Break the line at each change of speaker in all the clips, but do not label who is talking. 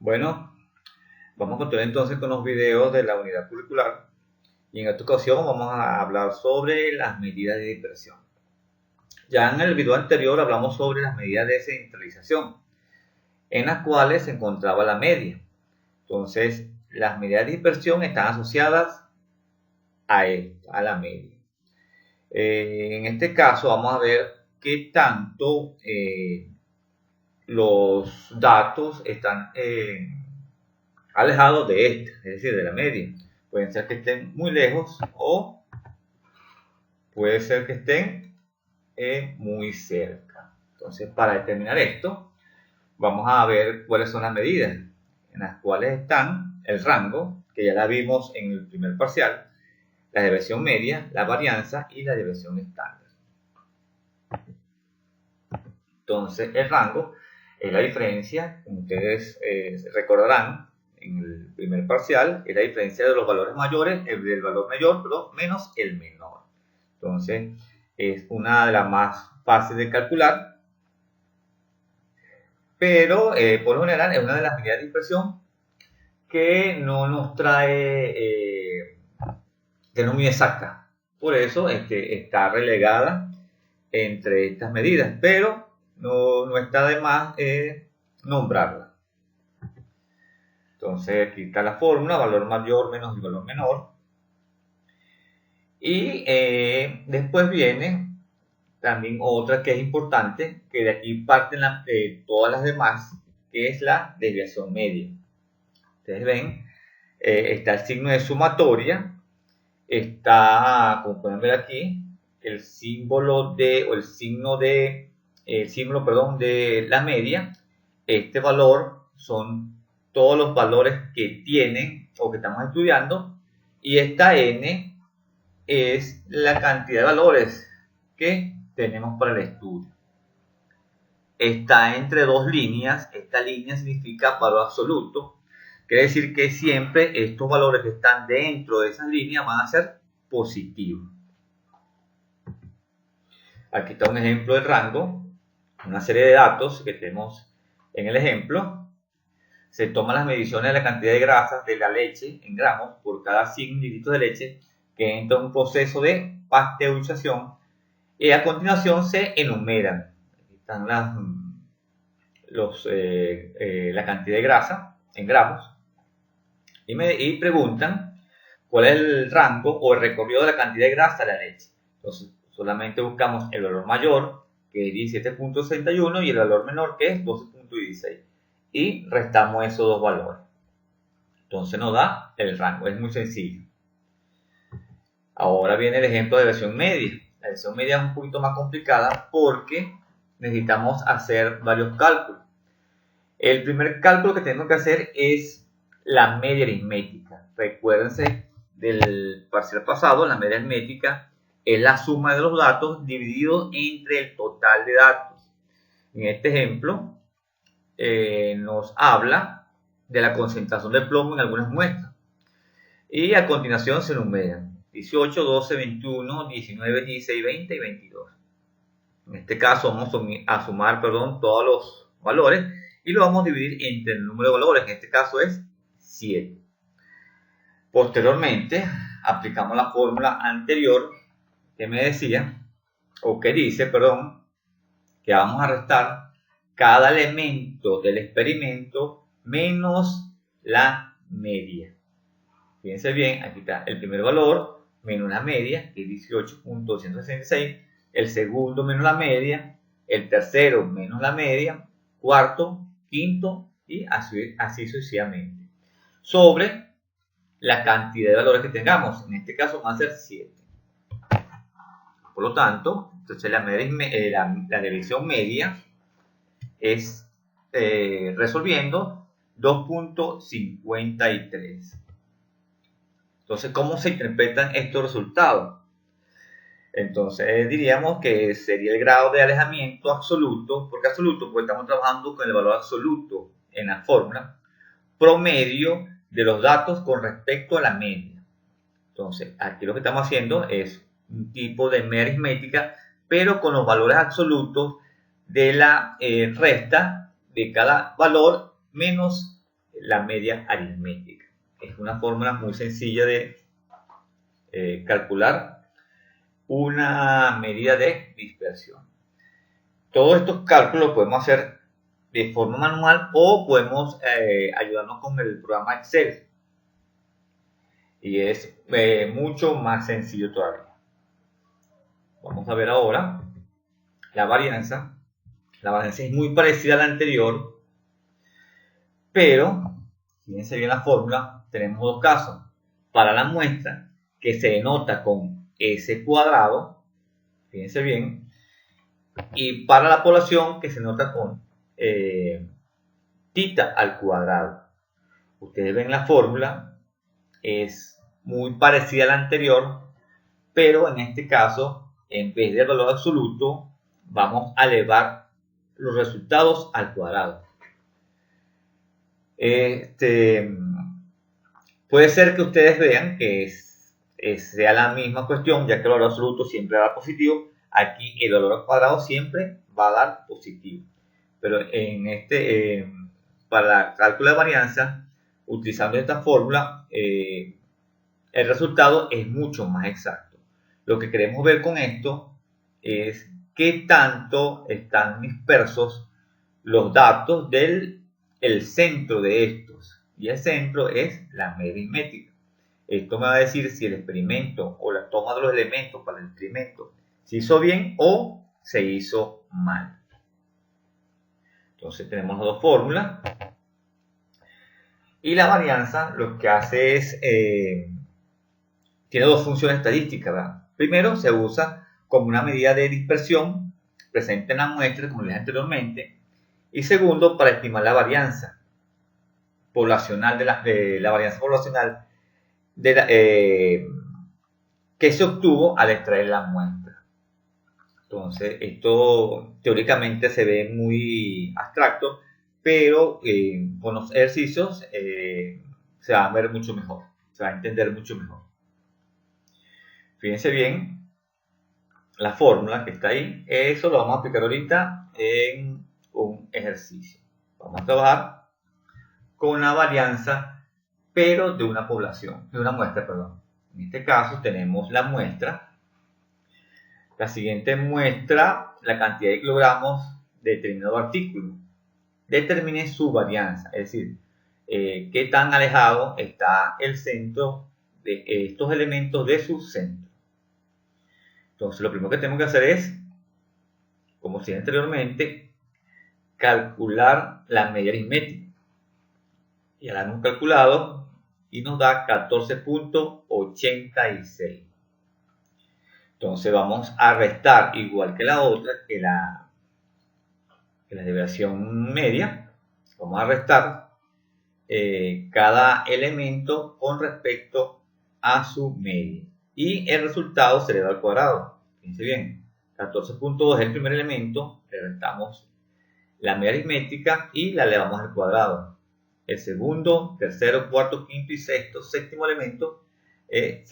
Bueno, vamos a continuar entonces con los videos de la unidad curricular y en esta ocasión vamos a hablar sobre las medidas de dispersión. Ya en el video anterior hablamos sobre las medidas de centralización, en las cuales se encontraba la media. Entonces, las medidas de dispersión están asociadas a la media. En este caso vamos a ver qué tanto los datos están alejados de esta, es decir, de la media. Pueden ser que estén muy lejos o puede ser que estén muy cerca. Entonces, para determinar esto, vamos a ver cuáles son las medidas en las cuales están el rango, que ya la vimos en el primer parcial, la desviación media, la varianza y la desviación estándar. Entonces, el rango es la diferencia, como ustedes recordarán, en el primer parcial, es la diferencia de los valores mayores, del valor mayor, menos el menor. Entonces, es una de las más fáciles de calcular, pero por lo general es una de las medidas de dispersión que no nos trae, que no es muy exacta. Por eso está relegada entre estas medidas, pero no está de más nombrarla. Entonces aquí está la fórmula, valor mayor menos el valor menor. Y después viene también otra que es importante, que de aquí parten todas las demás, que es la desviación media. Ustedes ven, está el signo de sumatoria, está, como pueden ver aquí, el símbolo de, o el signo de, de la media. Este valor son todos los valores que tienen o que estamos estudiando, y esta n es la cantidad de valores que tenemos para el estudio. Está entre dos líneas. Esta línea significa valor absoluto. Quiere decir que siempre estos valores que están dentro de esas líneas van a ser positivos. Aquí está un ejemplo del rango, una serie de datos que tenemos en el ejemplo. Se toman las mediciones de la cantidad de grasas de la leche en gramos por cada 100 mililitros de leche que entra en un proceso de pasteurización, y a continuación se enumeran. Aquí están la cantidad de grasa en gramos y preguntan cuál es el rango o el recorrido de la cantidad de grasa de la leche. Entonces solamente buscamos el valor mayor, que es 17.61, y el valor menor, que es 12.16, y restamos esos dos valores. Entonces nos da el rango. Es muy sencillo. Ahora viene el ejemplo de desviación media. La desviación media es un poquito más complicada porque necesitamos hacer varios cálculos. El primer cálculo que tenemos que hacer es la media aritmética. Recuérdense del parcial pasado, la media aritmética es la suma de los datos dividido entre el total de datos. En este ejemplo nos habla de la concentración de plomo en algunas muestras, y a continuación se enumeran 18, 12, 21, 19, 16, 20 y 22. En este caso vamos a sumar todos los valores y lo vamos a dividir entre el número de valores, en este caso es 7. Posteriormente aplicamos la fórmula anterior que me decía, o que dice, que vamos a restar cada elemento del experimento menos la media. Fíjense bien, aquí está el primer valor menos la media, que es 18.266, el segundo menos la media, el tercero menos la media, cuarto, quinto y así sucesivamente, sobre la cantidad de valores que tengamos. En este caso van a ser 7. Por lo tanto, entonces la desviación media es resolviendo 2.53. Entonces, ¿cómo se interpretan estos resultados? Entonces, diríamos que sería el grado de alejamiento absoluto, porque absoluto, porque estamos trabajando con el valor absoluto en la fórmula, promedio de los datos con respecto a la media. Entonces, aquí lo que estamos haciendo es un tipo de media aritmética, pero con los valores absolutos de la resta de cada valor menos la media aritmética. Es una fórmula muy sencilla de calcular una medida de dispersión. Todos estos cálculos podemos hacer de forma manual o podemos ayudarnos con el programa Excel. Y es mucho más sencillo todavía. Vamos a ver ahora la varianza. La varianza es muy parecida a la anterior, pero fíjense bien la fórmula. Tenemos dos casos. Para la muestra, que se denota con S cuadrado, fíjense bien, y para la población, que se nota con tita al cuadrado. Ustedes ven la fórmula, es muy parecida a la anterior, pero en este caso, en vez del valor absoluto, vamos a elevar los resultados al cuadrado. Puede ser que ustedes vean que sea la misma cuestión, ya que el valor absoluto siempre da positivo. Aquí el valor al cuadrado siempre va a dar positivo. Pero para el cálculo de varianza, utilizando esta fórmula, el resultado es mucho más exacto. Lo que queremos ver con esto es qué tanto están dispersos los datos del centro de estos. Y el centro es la media aritmética. Esto me va a decir si el experimento o la toma de los elementos para el experimento se hizo bien o se hizo mal. Entonces tenemos las dos fórmulas. Y la varianza lo que hace es, tiene dos funciones estadísticas, ¿verdad? Primero, se usa como una medida de dispersión presente en la muestra, como les dije anteriormente. Y segundo, para estimar la varianza poblacional de la varianza poblacional que se obtuvo al extraer la muestra. Entonces, esto teóricamente se ve muy abstracto, pero con los ejercicios se va a ver mucho mejor, se va a entender mucho mejor. Fíjense bien la fórmula que está ahí. Eso lo vamos a aplicar ahorita en un ejercicio. Vamos a trabajar con la varianza, pero de una población, de una muestra, perdón. En este caso tenemos la muestra. La siguiente muestra la cantidad de kilogramos de determinado artículo. Determine su varianza, es decir, qué tan alejado está el centro de estos elementos de su centro. Entonces, lo primero que tenemos que hacer es, como decía anteriormente, calcular la media aritmética. Ya la hemos calculado y nos da 14.86. Entonces vamos a restar, igual que la otra, que la desviación media. Vamos a restar cada elemento con respecto a su media. Y el resultado se eleva al cuadrado. Fíjense bien, 14.2 es el primer elemento, le restamos la media aritmética y la elevamos al cuadrado. El segundo, tercero, cuarto, quinto y sexto, séptimo elemento, 1,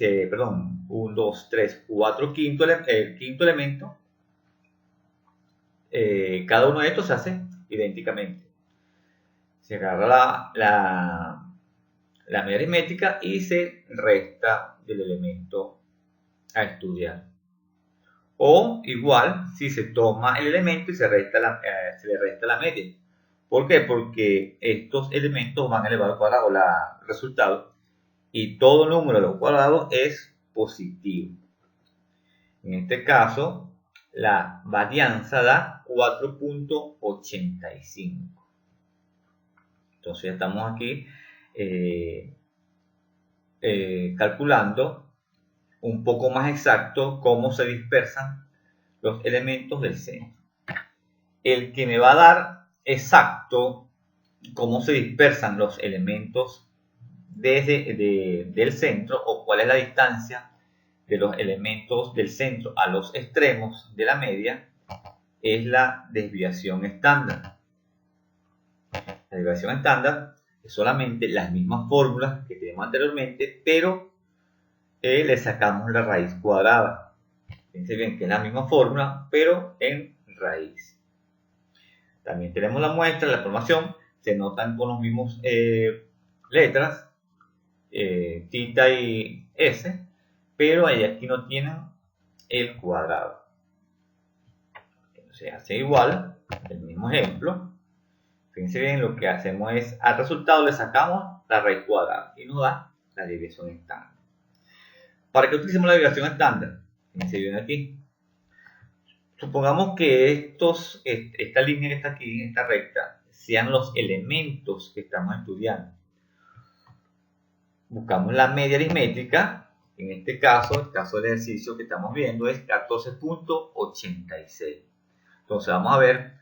2, 3, 4, el quinto elemento, cada uno de estos se hace idénticamente. Se agarra la media aritmética y se resta del elemento a estudiar. O igual, si se toma el elemento y se le resta la media. ¿Por qué? Porque estos elementos van a elevar al cuadrado el resultado y todo número a lo cuadrado es positivo. En este caso, la varianza da 4.85. Entonces ya estamos aquí calculando un poco más exacto cómo se dispersan los elementos del centro. El que me va a dar exacto cómo se dispersan los elementos del centro o cuál es la distancia de los elementos del centro a los extremos de la media es la desviación estándar. La desviación estándar es solamente las mismas fórmulas que tenemos anteriormente, pero le sacamos la raíz cuadrada. Fíjense bien que es la misma fórmula, pero en raíz. También tenemos la muestra, la formación, se notan con los mismos letras, tita y s, pero aquí no tienen el cuadrado. Entonces hace igual, el mismo ejemplo. Fíjense bien, lo que hacemos es, al resultado le sacamos la raíz cuadrada y nos da la desviación estándar. ¿Para qué utilicemos la desviación estándar? Fíjense bien aquí. Supongamos que esta línea que está aquí, esta recta, sean los elementos que estamos estudiando. Buscamos la media aritmética. En este caso, el caso del ejercicio que estamos viendo es 14.86. Entonces vamos a ver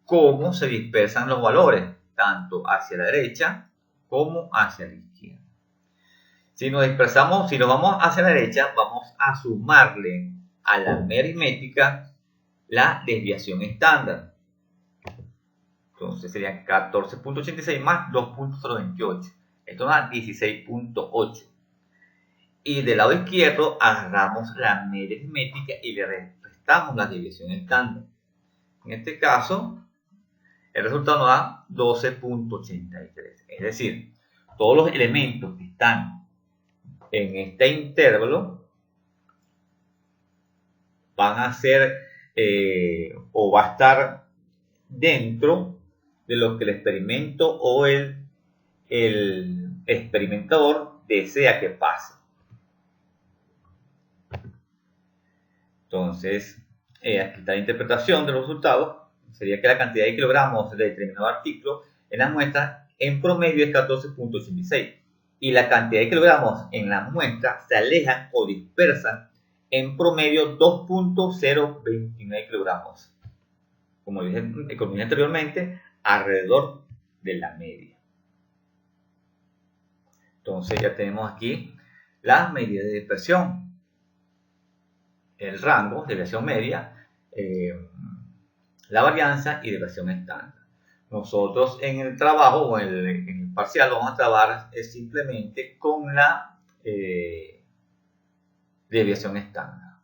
cómo se dispersan los valores, tanto hacia la derecha como hacia la izquierda. Si nos dispersamos, si nos vamos hacia la derecha, vamos a sumarle a la media aritmética la desviación estándar. Entonces serían 14.86 más 2.028. Esto da 16.8. Y del lado izquierdo agarramos la media aritmética y le restamos la desviación estándar. En este caso, el resultado nos da 12.83. Es decir, todos los elementos que están en este intervalo van a ser o va a estar dentro de lo que el experimento o el experimentador desea que pase. Entonces, aquí está la interpretación de los resultados. Sería que la cantidad de kilogramos de determinado artículo en la muestra en promedio es 14.86 y la cantidad de kilogramos en la muestra se alejan o dispersan en promedio 2.029 kilogramos. Como dije anteriormente, alrededor de la media. Entonces ya tenemos aquí las medidas de dispersión, el rango de desviación media, la varianza y desviación estándar. Nosotros en el trabajo o en el parcial vamos a trabajar simplemente con la desviación estándar.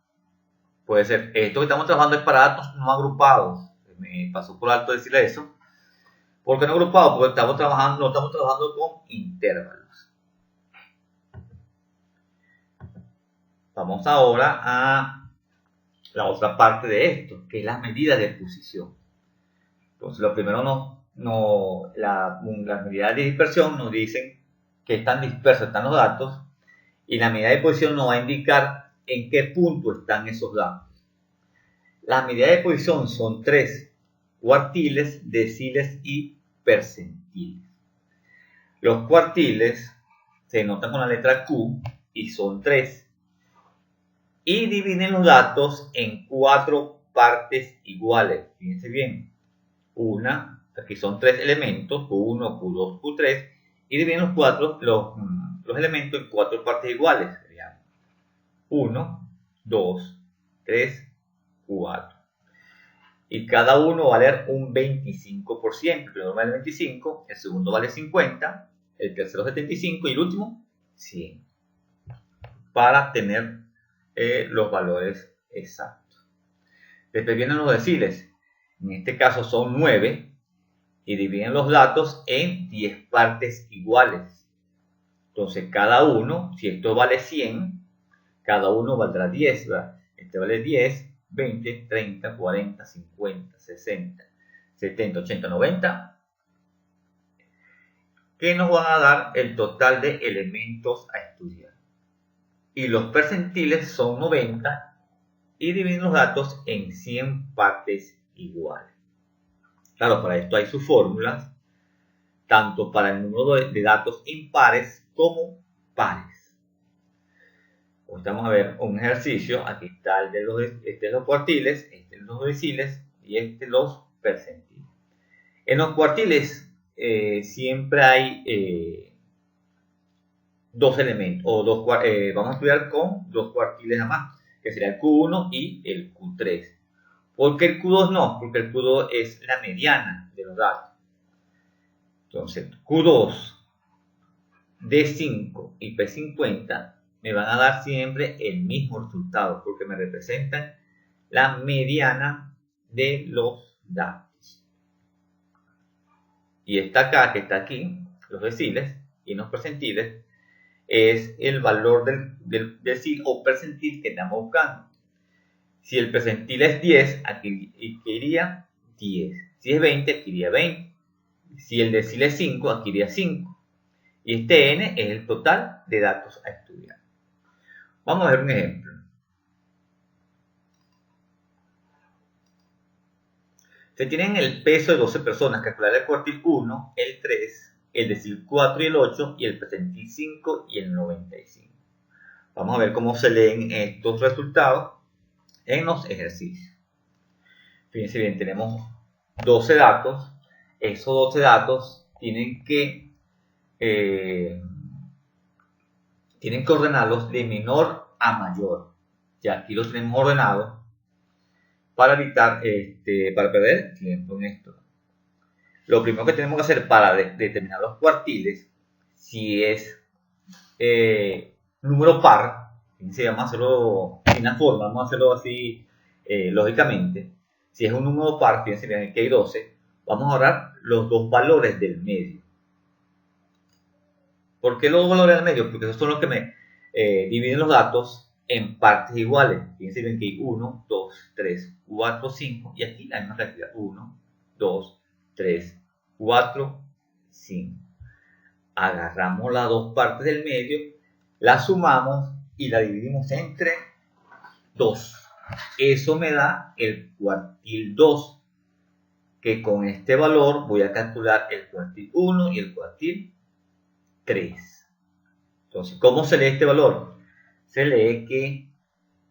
Puede ser, esto que estamos trabajando es para datos no agrupados. Me pasó por alto decirle eso. ¿Por qué no agrupados? Porque no estamos trabajando con intervalos. Vamos ahora a la otra parte de esto, que es la medida de posición. Entonces, lo primero las medidas de dispersión nos dicen que están dispersos, están los datos, y la medida de posición nos va a indicar en qué punto están esos datos. Las medidas de posición son 3: cuartiles, deciles y percentiles. Los cuartiles se notan con la letra Q y son 3. Y dividen los datos en 4 partes iguales. Fíjense bien. Aquí son 3 elementos, Q1, Q2, Q3. Y dividen los elementos en 4 partes iguales. Serían 1, 2, 3, 4. Y cada uno va a valer un 25%. El primero vale 25, el segundo vale 50, el tercero 75 y el último 100. Para tener los valores exactos. Después vienen los deciles. En este caso son 9 y dividen los datos en 10 partes iguales. Entonces cada uno, si esto vale 100, cada uno valdrá 10, ¿verdad? Este vale 10, 20, 30, 40, 50, 60, 70, 80, 90, que nos van a dar el total de elementos a estudiar. Y los percentiles son 90 y dividen los datos en 100 partes iguales. Claro, para esto hay sus fórmulas, tanto para el número de datos impares como pares. Pues vamos a ver un ejercicio. Aquí está el de los cuartiles, este de los deciles y este de los percentiles. En los cuartiles siempre hay dos elementos, o vamos a estudiar con dos cuartiles nada más, que sería el Q1 y el Q3. ¿Por qué el Q2 no? Porque el Q2 es la mediana de los datos. Entonces, Q2, D5 y P50 me van a dar siempre el mismo resultado, porque me representan la mediana de los datos. Y esta K que está aquí, los deciles y los percentiles, es el valor del decil o percentil que estamos buscando. Si el percentil es 10, aquí iría 10. Si es 20, aquí iría 20. Si el decil es 5, aquí iría 5. Y este n es el total de datos a estudiar. Vamos a ver un ejemplo. Se tienen el peso de 12 personas, calcular el cuartil 1, el 3, el decil 4 y el 8, y el percentil 5 y el 95. Vamos a ver cómo se leen estos resultados en los ejercicios. Fíjense bien, tenemos 12 datos. Esos 12 datos tienen que ordenarlos de menor a mayor. Ya aquí los tenemos ordenados para evitar, para perder tiempo en esto. Lo primero que tenemos que hacer para determinar los cuartiles, si es número par, se llama hacerlo sin la forma, vamos a hacerlo así lógicamente. Si es un número par, fíjense bien que hay 12, vamos a ahorrar los dos valores del medio. ¿Por qué los dos valores del medio? Porque esos son los que me dividen los datos en partes iguales. Fíjense bien que hay 1, 2, 3, 4, 5 y aquí la misma cantidad. 1, 2, 3, 4, 5. Agarramos las dos partes del medio, las sumamos y la dividimos entre 2. Eso me da el cuartil 2, que con este valor voy a calcular el cuartil 1 y el cuartil 3. Entonces, ¿cómo se lee este valor? Se lee que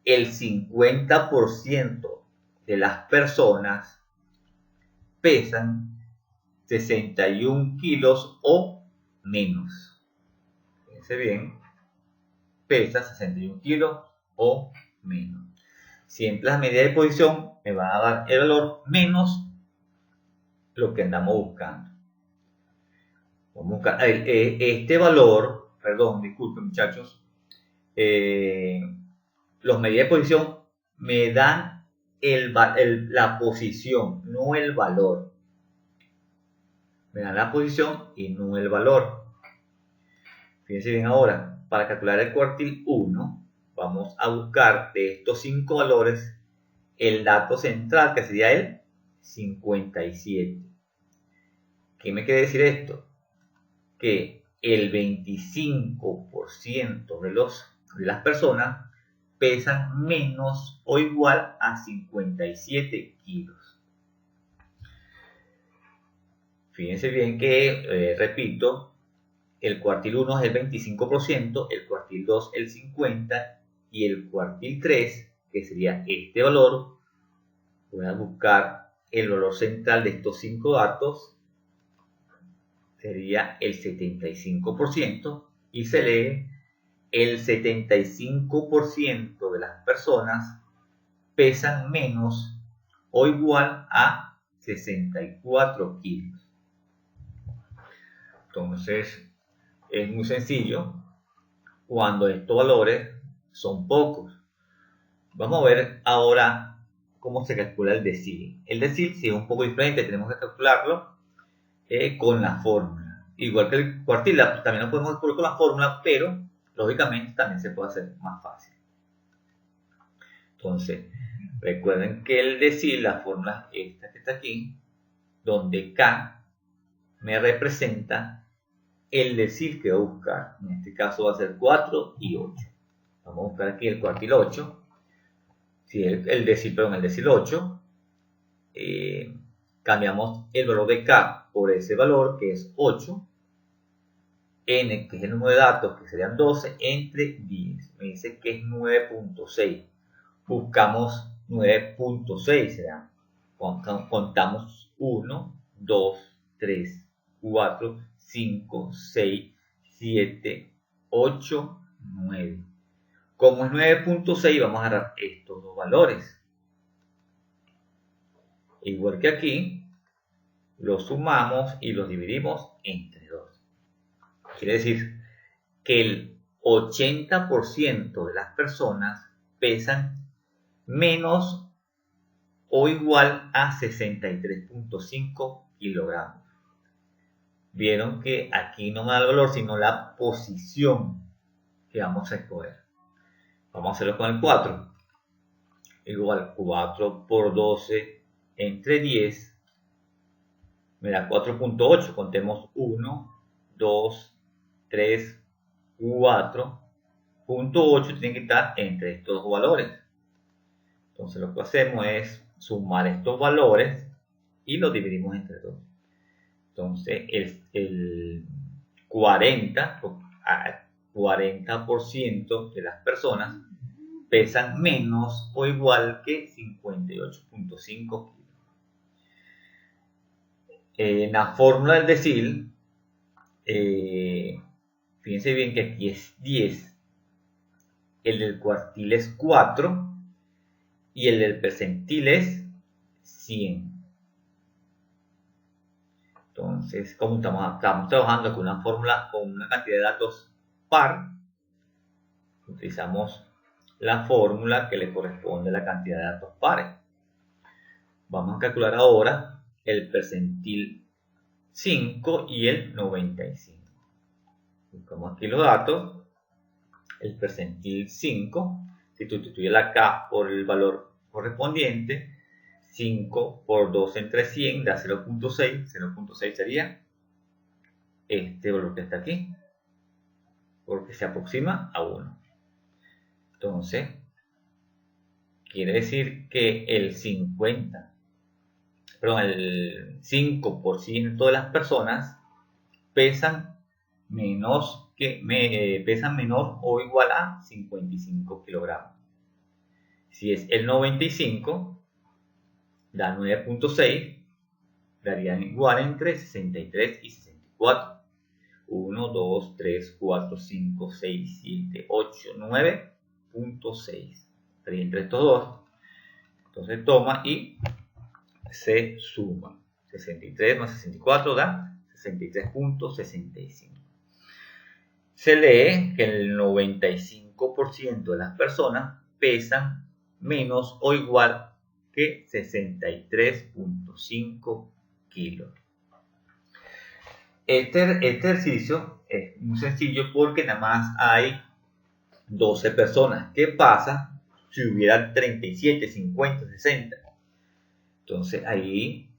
el 50% de las personas pesan 61 kilos o menos. Fíjense bien, pesa 61 kilos o menos. Siempre las medidas de posición me van a dar el valor menos lo que andamos buscando. Vamos a buscar este valor, perdón, disculpen muchachos, los medidas de posición me dan la posición, no el valor. Me dan la posición y no el valor. Fíjense bien ahora, para calcular el cuartil 1, vamos a buscar de estos 5 valores el dato central, que sería el 57. ¿Qué me quiere decir esto? Que el 25% de las personas pesan menos o igual a 57 kilos. Fíjense bien que, repito, el cuartil 1 es el 25%, el cuartil 2 el 50% y el cuartil 3, que sería este valor, voy a buscar el valor central de estos 5 datos, sería el 75% y se lee el 75% de las personas pesan menos o igual a 64 kilos. Entonces, es muy sencillo cuando estos valores son pocos. Vamos a ver ahora cómo se calcula el decil. El decil sí es un poco diferente, tenemos que calcularlo con la fórmula. Igual que el cuartil, también lo podemos calcular con la fórmula, pero lógicamente también se puede hacer más fácil. Entonces, recuerden que el decil, la fórmula esta que está aquí, donde K me representa el decil que voy a buscar. En este caso va a ser 4 y 8. Vamos a buscar aquí el cuartil 8. Si el decil 8, cambiamos el valor de K por ese valor que es 8, N que es el número de datos que serían 12 entre 10, me dice que es 9.6, buscamos 9.6, contamos 1, 2, 3, 4, 5, 6, 7, 8, 9. Como es 9.6, vamos a agarrar estos dos valores. Igual que aquí, los sumamos y los dividimos entre 2. Quiere decir que el 80% de las personas pesan menos o igual a 63.5 kilogramos. vieron que aquí no me da el valor, sino la posición que vamos a escoger. Vamos a hacerlo con el 4. Igual 4 por 12 entre 10 me da 4.8. Contemos 1, 2, 3, 4.8 tiene que estar entre estos dos valores. Entonces lo que hacemos es sumar estos valores y los dividimos entre 2. Entonces el 40% de las personas pesan menos o igual que 58.5 kilos. En la fórmula del decil, fíjense bien que aquí es 10, el del cuartil es 4 y el del percentil es 100. Entonces, como estamos trabajando con una fórmula con una cantidad de datos par, utilizamos la fórmula que le corresponde a la cantidad de datos pares. Vamos a calcular ahora el percentil 5 y el 95. Buscamos aquí los datos. El percentil 5, si sustituye la K por el valor correspondiente, 5 por 2 entre 100 da 0.6. 0.6 sería este valor que está aquí, porque se aproxima a 1. Entonces, quiere decir que el 5% de las personas pesan pesan menor o igual a 55 kilogramos. Si es el 95, da 9.6, darían igual entre 63 y 64. 1, 2, 3, 4, 5, 6, 7, 8, 9.6. Estaría entre estos dos. Entonces toma y se suma. 63 más 64 da 63.65. Se lee que el 95% de las personas pesan menos o igual que 63.5 kilos. Este ejercicio es muy sencillo porque nada más hay 12 personas. ¿Qué pasa si hubiera 37, 50, 60? Entonces ahí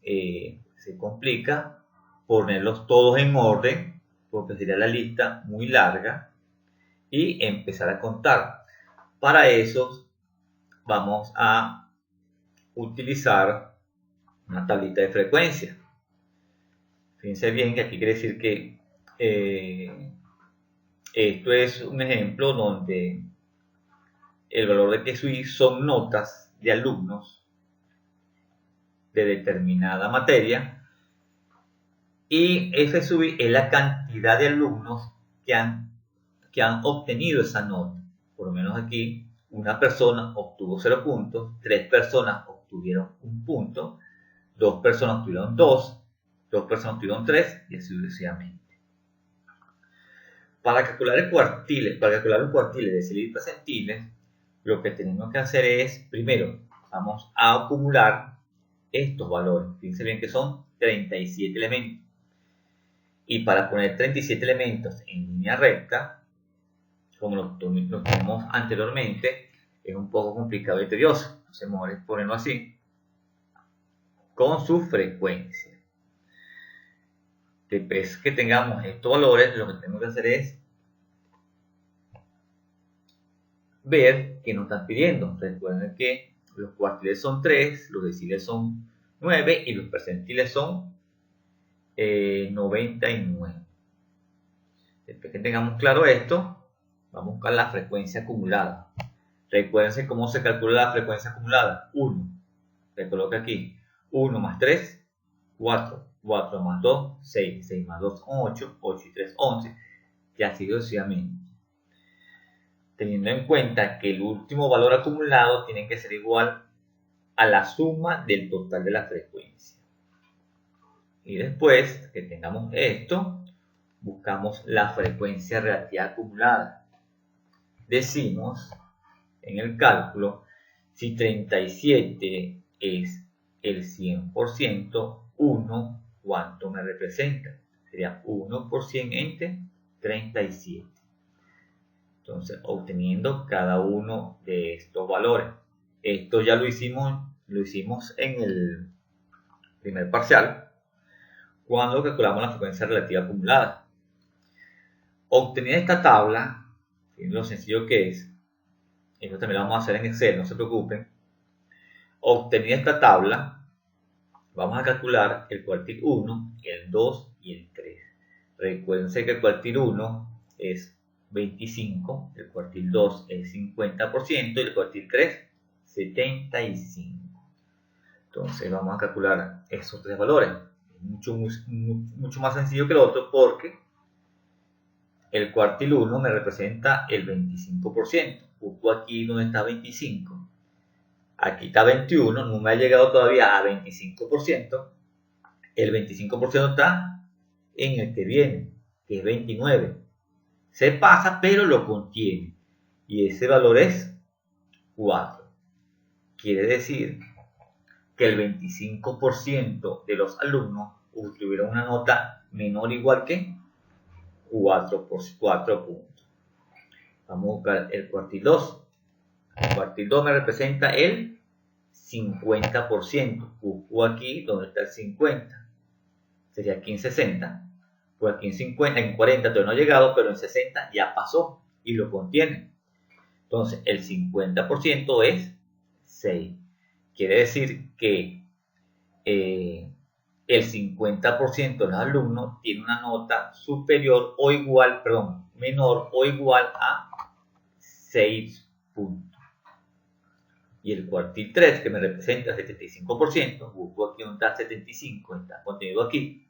se complica ponerlos todos en orden, porque sería la lista muy larga, y empezar a contar. Para eso vamos a utilizar una tablita de frecuencia. Fíjense bien que aquí quiere decir que esto es un ejemplo donde el valor de QSUI son notas de alumnos de determinada materia, y FSUI es la cantidad de alumnos que han obtenido esa nota. Por lo menos aquí una persona obtuvo 0 puntos, 3 personas obtuvieron 1 punto, 2 personas obtuvieron 2, 2 personas obtuvieron 3 y así sucesivamente. Para calcular los cuartiles de deciles y percentiles, lo que tenemos que hacer es, primero, vamos a acumular estos valores. Fíjense bien que son 37 elementos. Y para poner 37 elementos en línea recta, como lo tenemos anteriormente, es un poco complicado y tedioso. Entonces, mejor es ponerlo así, con su frecuencia. Después que tengamos estos valores, lo que tenemos que hacer es ver qué nos están pidiendo. Recuerden que los cuartiles son 3, los deciles son 9 y los percentiles son 99. Después que tengamos claro esto, vamos a buscar la frecuencia acumulada. Recuerden cómo se calcula la frecuencia acumulada. 1, le coloco aquí, 1 más 3, 4, 4 más 2, 6, 6 más 2, 8, 8 y 3, 11, y así sucesivamente. Teniendo en cuenta que el último valor acumulado tiene que ser igual a la suma del total de la frecuencia. Y después que tengamos esto, buscamos la frecuencia relativa acumulada. Decimos en el cálculo, si 37 es el 100%, 1, ¿cuánto me representa? sería 1 por 100 entre 37. Entonces, obteniendo cada uno de estos valores. Esto ya lo hicimos en el primer parcial, cuando calculamos la frecuencia relativa acumulada. Obtenida esta tabla, fíjense lo sencillo que es, esto también lo vamos a hacer en Excel, no se preocupen. Obtenida esta tabla, vamos a calcular el cuartil 1, el 2 y el 3. Recuérdense que el cuartil 1 es 25, el cuartil 2 es 50% y el cuartil 3 75. Entonces vamos a calcular esos tres valores. Mucho más sencillo que el otro porque el cuartil 1 me representa el 25%. Justo aquí donde está 25. Aquí está 21, no me ha llegado todavía a 25%. El 25% está en el que viene, que es 29. Se pasa, pero lo contiene. Y ese valor es 4. Quiere decir que el 25% de los alumnos obtuvieron una nota menor o igual que 4 puntos. Vamos a buscar el cuartil 2. El cuartil 2 me representa el 50%. Busco aquí donde está el 50. Sería aquí en 60. Pues aquí en 50, en 40 todavía no ha llegado, pero en 60 ya pasó y lo contiene. Entonces el 50% es 6. Quiere decir que el 50% de los alumnos tiene una nota superior o igual, menor o igual a 6 puntos. Y el cuartil 3, que me representa el 75%, busco aquí donde está 75, está contenido aquí,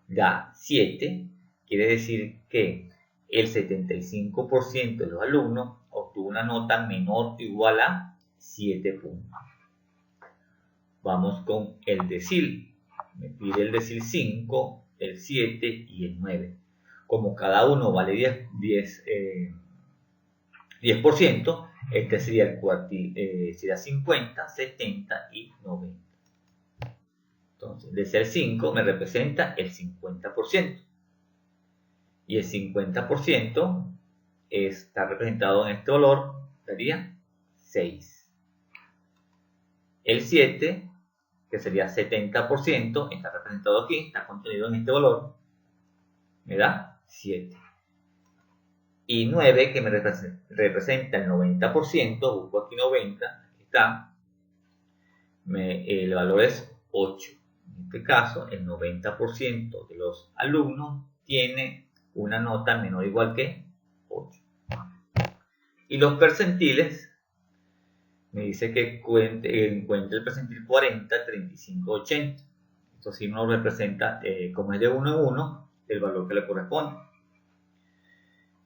da 7, quiere decir que el 75% de los alumnos obtuvo una nota menor o igual a 7 puntos. Vamos con el decil. Me pide el decil 5, el 7 y el 9. Como cada uno vale 10%, este sería el cuartil, sería 50, 70 y 90. Entonces, desde el 5 me representa el 50%. Y el 50% está representado en este valor, sería 6. El 7, que sería 70%, está representado aquí, está contenido en este valor, me da 7. Y 9, que me representa el 90%, busco aquí 90, aquí está, el valor es 8. En este caso, el 90% de los alumnos tiene una nota menor o igual que 8. Y los percentiles, me dice que encuentre el percentil 40, 35, 80. Esto sí nos representa, como es de 1 en 1, el valor que le corresponde.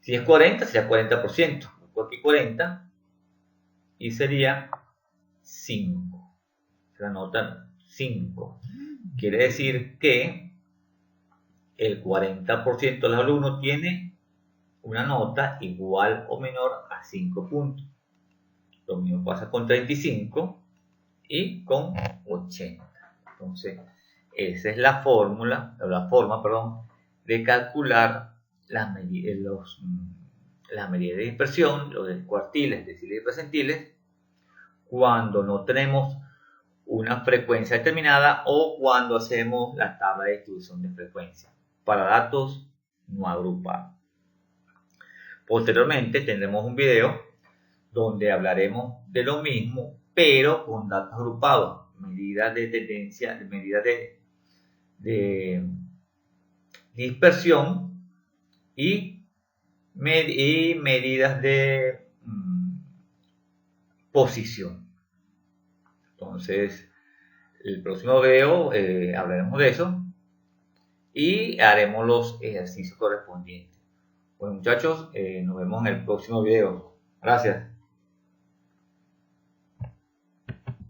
Si es 40, sería 40%. Busco aquí 40 y sería 5. La nota 5. Quiere decir que el 40% de los alumnos tiene una nota igual o menor a 5 puntos. Lo mismo pasa con 35 y con 80. Entonces, esa es la forma, de calcular las medidas de dispersión, los de cuartiles, deciles y percentiles, cuando no tenemos una frecuencia determinada o cuando hacemos la tabla de distribución de frecuencia para datos no agrupados. Posteriormente tendremos un video donde hablaremos de lo mismo, pero con datos agrupados, medidas de tendencia, medidas de dispersión y medidas de posición. Entonces, el próximo video hablaremos de eso y haremos los ejercicios correspondientes. Bueno, muchachos, nos vemos en el próximo video. Gracias.